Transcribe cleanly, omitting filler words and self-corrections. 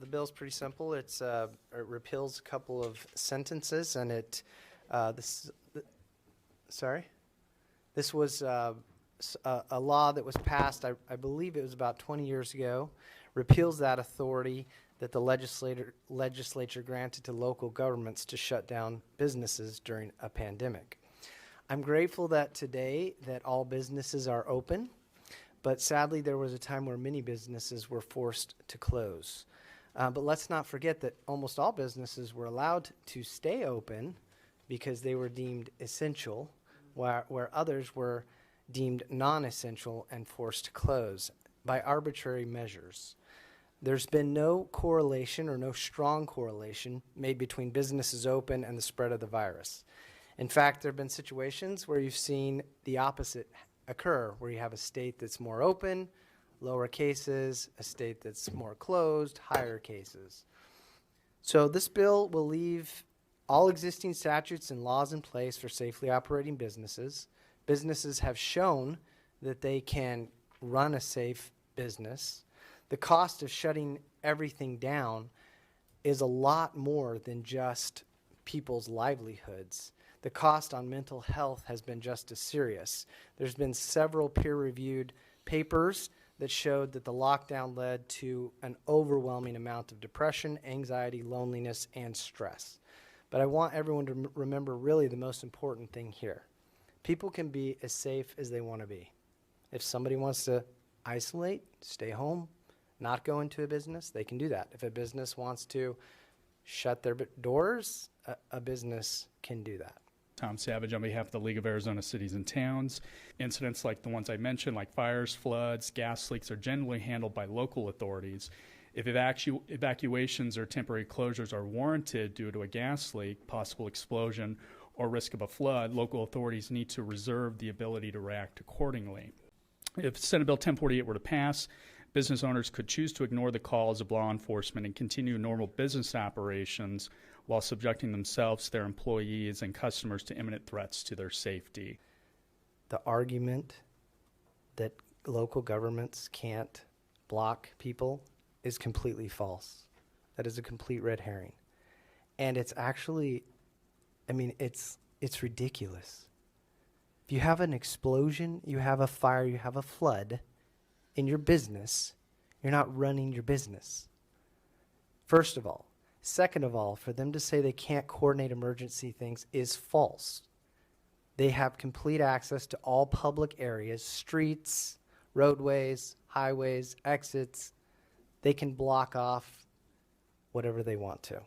the bill's pretty simple. It repeals a couple of sentences, and this was a law that was passed, I believe it was about 20 years ago, repeals that authority that the legislature granted to local governments to shut down businesses during a pandemic. I'm grateful that today that all businesses are open, but sadly there was a time where many businesses were forced to close. But let's not forget that almost all businesses were allowed to stay open because they were deemed essential, where others were deemed non-essential and forced to close by arbitrary measures. There's been no correlation or no strong correlation made between businesses open and the spread of the virus. In fact, there have been situations where you've seen the opposite occur, where you have a state that's more open, lower cases, a state that's more closed, higher cases. So this bill will leave all existing statutes and laws in place for safely operating businesses. Businesses have shown that they can run a safe business. The cost of shutting everything down is a lot more than just people's livelihoods. The cost on mental health has been just as serious. There's been several peer-reviewed papers that showed that the lockdown led to an overwhelming amount of depression, anxiety, loneliness, and stress. But I want everyone to remember really the most important thing here. People can be as safe as they want to be. If somebody wants to isolate, stay home, not go into a business, they can do that. If a business wants to shut their doors, a business can do that. Tom Savage on behalf of the League of Arizona Cities and Towns. Incidents like the ones I mentioned, like fires, floods, gas leaks, are generally handled by local authorities. If evacuations or temporary closures are warranted due to a gas leak, possible explosion, or risk of a flood, local authorities need to reserve the ability to react accordingly. If Senate Bill 1048 were to pass, business owners could choose to ignore the calls of law enforcement and continue normal business operations while subjecting themselves, their employees, and customers to imminent threats to their safety. The argument that local governments can't block people is completely false. That is a complete red herring. And it's actually, it's ridiculous. If you have an explosion, you have a fire, you have a flood in your business, you're not running your business. First of all. Second of all, for them to say they can't coordinate emergency things is false. They have complete access to all public areas, streets, roadways, highways, exits. They can block off whatever they want to.